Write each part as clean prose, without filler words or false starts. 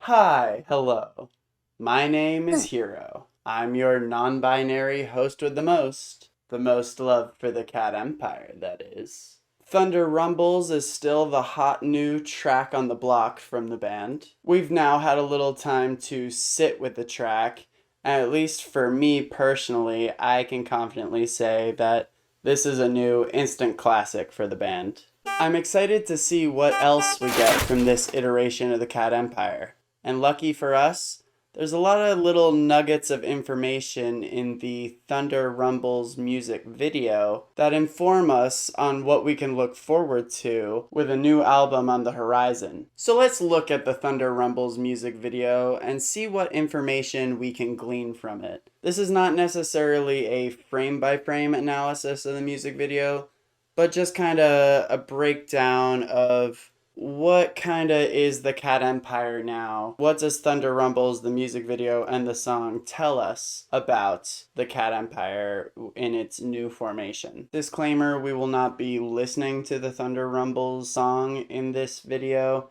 Hi, hello. My name is Hero. I'm your non-binary host with the most love for the Cat Empire, that is. Thunder Rumbles is still the hot new track on the block from the band. We've now had a little time to sit with the track, and at least for me personally, I can confidently say that this is a new instant classic for the band. I'm excited to see what else we get from this iteration of the Cat Empire. And lucky for us, there's a lot of little nuggets of information in the Thunder Rumbles music video that inform us on what we can look forward to with a new album on the horizon. So let's look at the Thunder Rumbles music video and see what information we can glean from it. This is not necessarily a frame by frame analysis of the music video, but just kind of a breakdown of what kind of is the Cat Empire now? What does Thunder Rumbles, the music video, and the song tell us about the Cat Empire in its new formation? Disclaimer, we will not be listening to the Thunder Rumbles song in this video.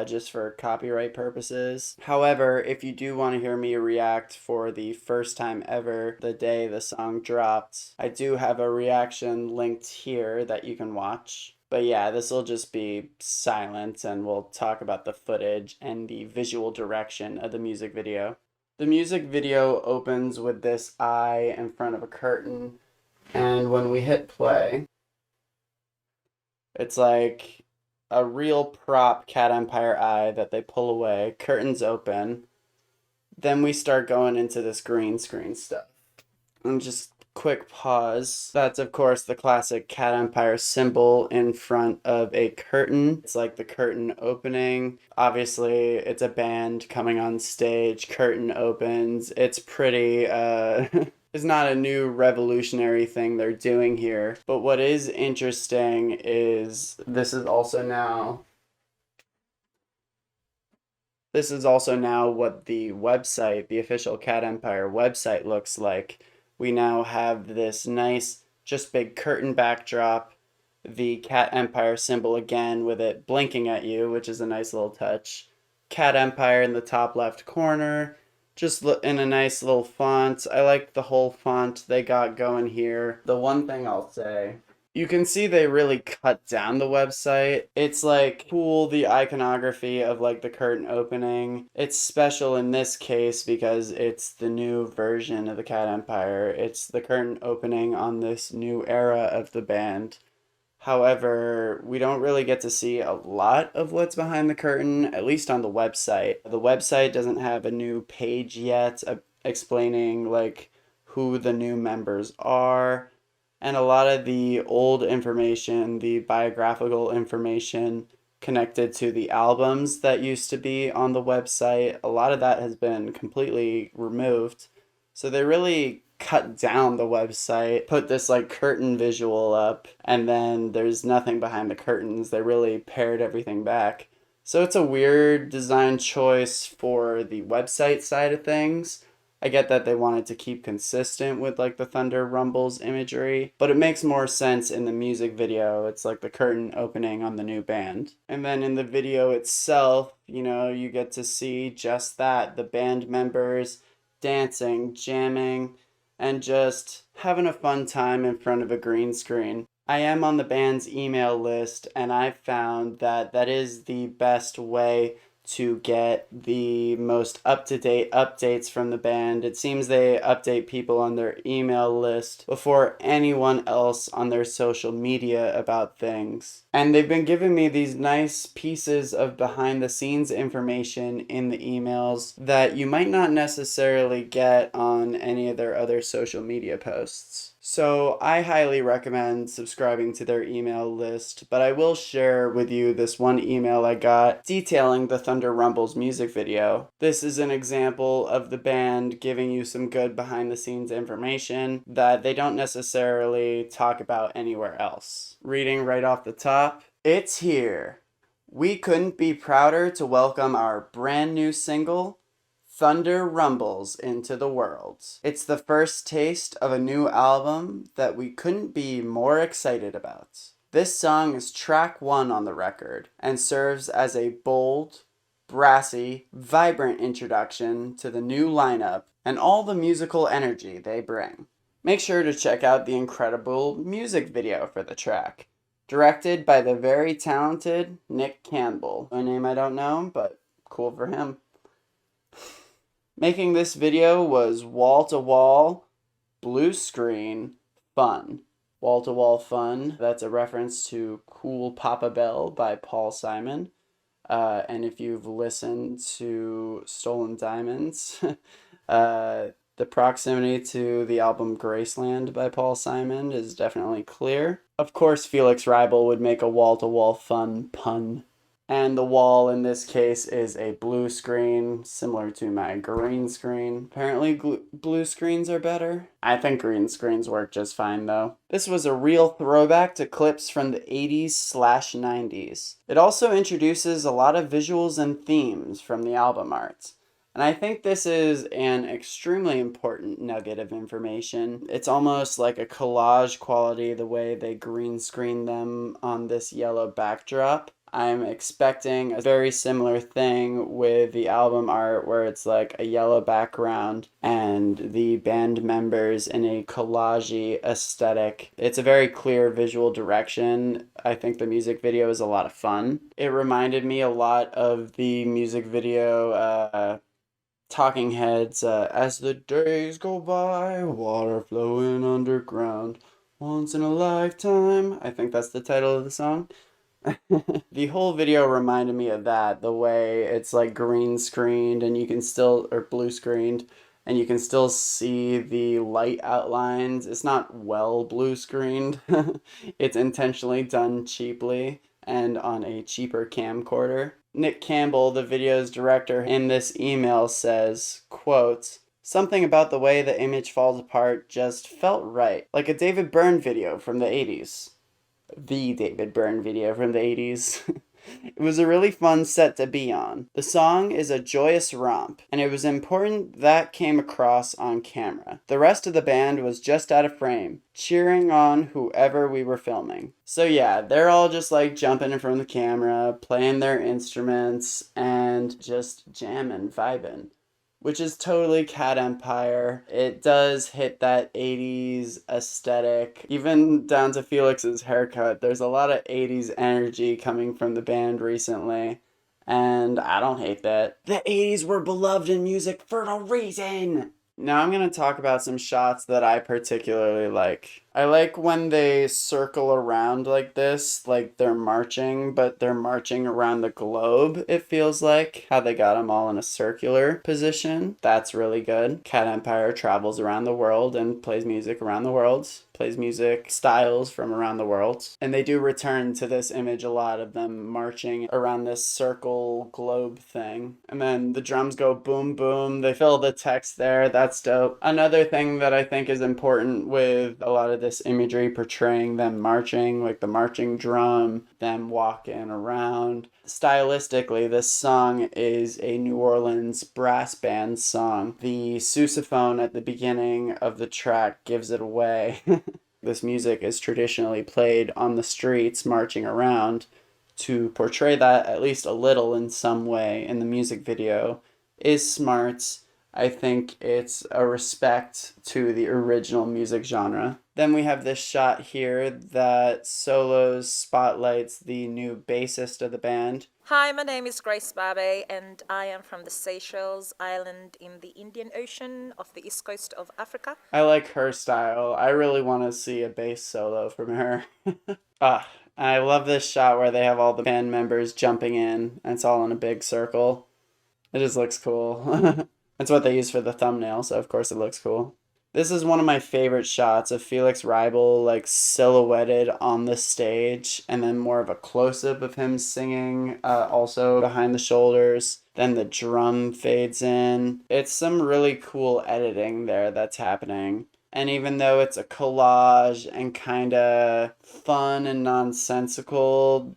Just for copyright purposes. However, if you do want to hear me react for the first time ever the day the song dropped, I do have a reaction linked here that you can watch. But yeah, this will just be silent and we'll talk about the footage and the visual direction of the music video. The music video opens with this eye in front of a curtain, and when we hit play, it's like a real prop Cat Empire eye that they pull away, curtains open. Then we start going into this green screen stuff. And just quick pause. That's of course the classic Cat Empire symbol in front of a curtain. It's like the curtain opening. Obviously, it's a band coming on stage, curtain opens. It's pretty it's not a new revolutionary thing they're doing here. But what is interesting is this is also now what the website, the official Cat Empire website looks like. We now have this nice, just big curtain backdrop, the Cat Empire symbol again with it blinking at you, which is a nice little touch. Cat Empire in the top left corner, just in a nice little font. I like the whole font they got going here. The one thing I'll say, you can see they really cut down the website. It's like cool, the iconography of like the curtain opening. It's special in this case because it's the new version of the Cat Empire. It's the curtain opening on this new era of the band. However, we don't really get to see a lot of what's behind the curtain, at least on the website. The website doesn't have a new page yet explaining like who the new members are. And a lot of the old information, the biographical information connected to the albums that used to be on the website, a lot of that has been completely removed. So they really cut down the website, put this like curtain visual up, and then there's nothing behind the curtains. They really pared everything back. So it's a weird design choice for the website side of things. I get that they wanted to keep consistent with like the Thunder Rumbles imagery, but it makes more sense in the music video. It's like the curtain opening on the new band. And then in the video itself, you get to see just that, the band members dancing, jamming, and just having a fun time in front of a green screen. I am on the band's email list, and I've found that that is the best way to get the most up-to-date updates from the band. It seems they update people on their email list before anyone else on their social media about things. And they've been giving me these nice pieces of behind-the-scenes information in the emails that you might not necessarily get on any of their other social media posts. So I highly recommend subscribing to their email list, but I will share with you this one email I got detailing the Thunder Rumbles music video. This is an example of the band giving you some good behind the scenes information that they don't necessarily talk about anywhere else. Reading right off the top, it's here. We couldn't be prouder to welcome our brand new single, Thunder Rumbles, into the world. It's the first taste of a new album that we couldn't be more excited about. This song is track 1 on the record and serves as a bold, brassy, vibrant introduction to the new lineup and all the musical energy they bring. Make sure to check out the incredible music video for the track, directed by the very talented Nick Campbell, a name I don't know, but cool for him. Making this video was wall-to-wall, blue screen, fun. Wall-to-wall fun, that's a reference to Cool Papa Bell by Paul Simon. And if you've listened to Stolen Diamonds, the proximity to the album Graceland by Paul Simon is definitely clear. Of course, Felix Reibel would make a wall-to-wall fun pun. And the wall in this case is a blue screen, similar to my green screen. Apparently blue screens are better. I think green screens work just fine though. This was a real throwback to clips from the 80s/90s. It also introduces a lot of visuals and themes from the album art. And I think this is an extremely important nugget of information. It's almost like a collage quality the way they green screen them on this yellow backdrop. I'm expecting a very similar thing with the album art where it's like a yellow background and the band members in a collage-y aesthetic. It's a very clear visual direction. I think the music video is a lot of fun. It reminded me a lot of the music video Talking Heads, as the days go by, water flowing underground, once in a lifetime. I think that's the title of the song. The whole video reminded me of that, the way it's like green screened and you can still, or blue screened, and you can still see the light outlines. It's not well blue screened. It's intentionally done cheaply and on a cheaper camcorder. Nick Campbell, the video's director, in this email says, quote, "Something about the way the image falls apart just felt right, like a David Byrne video from the 80s. The David Byrne video from the 80s. It was a really fun set to be on. The song is a joyous romp, and it was important that came across on camera. The rest of the band was just out of frame, cheering on whoever we were filming." So yeah, they're all just like jumping in front of the camera, playing their instruments, and just jamming, vibing. Which is totally Cat Empire. It does hit that 80s aesthetic. Even down to Felix's haircut. There's a lot of 80s energy coming from the band recently. And I don't hate that. The 80s were beloved in music for a reason! Now I'm going to talk about some shots that I particularly like. I like when they circle around like this, like they're marching, but they're marching around the globe, it feels like. How they got them all in a circular position. That's really good. Cat Empire travels around the world and plays music around the world. Plays music styles from around the world. And they do return to this image a lot of them marching around this circle globe thing. And then the drums go boom boom. They fill the text there. That's dope. Another thing that I think is important with a lot of this imagery portraying them marching, like the marching drum, them walking around. Stylistically, this song is a New Orleans brass band song. The sousaphone at the beginning of the track gives it away. This music is traditionally played on the streets marching around. To portray that at least a little in some way in the music video is smart. I think it's a respect to the original music genre. Then we have this shot here that solos spotlights the new bassist of the band. Hi, my name is Grace Babe, and I am from the Seychelles Island in the Indian Ocean off the east coast of Africa. I like her style. I really want to see a bass solo from her. I love this shot where they have all the band members jumping in, and it's all in a big circle. It just looks cool. That's what they use for the thumbnail, so of course it looks cool. This is one of my favorite shots of Felix Reibel like silhouetted on the stage, and then more of a close-up of him singing, also behind the shoulders. Then the drum fades in. It's some really cool editing there that's happening. And even though it's a collage and kind of fun and nonsensical,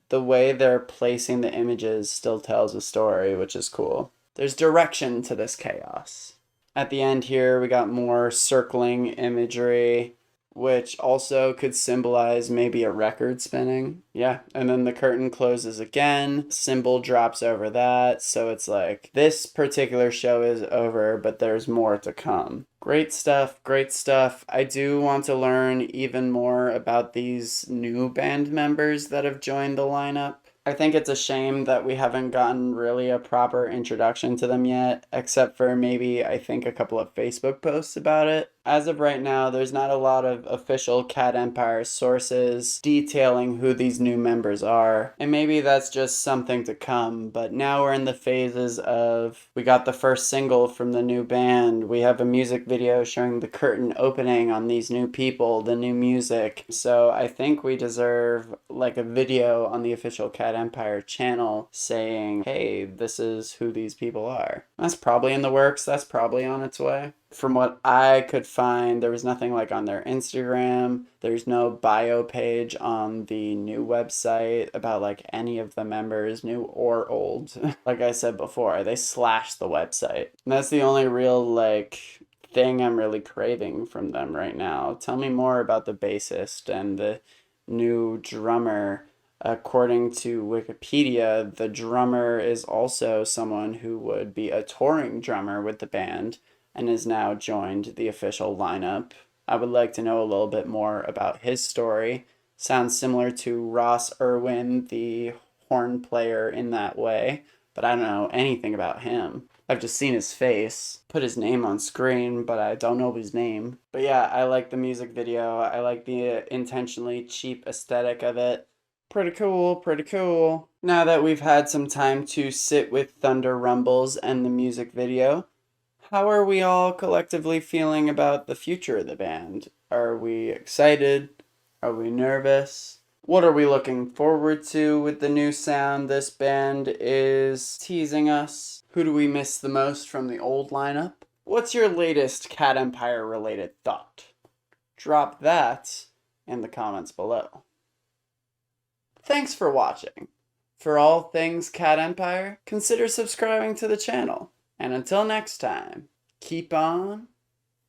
the way they're placing the images still tells a story, which is cool. There's direction to this chaos. At the end here, we got more circling imagery. which also could symbolize maybe a record spinning. Yeah, and then the curtain closes again, symbol drops over that, so it's like this particular show is over, but there's more to come. Great stuff, great stuff. I do want to learn even more about these new band members that have joined the lineup. I think it's a shame that we haven't gotten really a proper introduction to them yet, except for maybe I think a couple of Facebook posts about it. As of right now, there's not a lot of official Cat Empire sources detailing who these new members are, and maybe that's just something to come, but now we're in the phases of we got the first single from the new band, we have a music video showing the curtain opening on these new people, the new music, so I think we deserve like a video on the official Cat Empire channel saying, hey, this is who these people are. That's probably in the works, that's probably on its way. From what I could find, there was nothing like on their Instagram. There's no bio page on the new website about like any of the members, new or old. Like I said before, they slashed the website. And that's the only real like thing I'm really craving from them right now. Tell me more about the bassist and the new drummer. According to Wikipedia, the drummer is also someone who would be a touring drummer with the band and has now joined the official lineup. I would like to know a little bit more about his story. Sounds similar to Ross Irwin, the horn player, in that way, but I don't know anything about him. I've just seen his face, put his name on screen, but I don't know his name. But yeah, I like the music video. I like the intentionally cheap aesthetic of it. Pretty cool, pretty cool. Now that we've had some time to sit with Thunder Rumbles and the music video, how are we all collectively feeling about the future of the band? Are we excited? Are we nervous? What are we looking forward to with the new sound this band is teasing us? Who do we miss the most from the old lineup? What's your latest Cat Empire related thought? Drop that in the comments below. Thanks for watching. For all things Cat Empire, consider subscribing to the channel. And until next time, keep on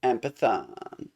Empithon.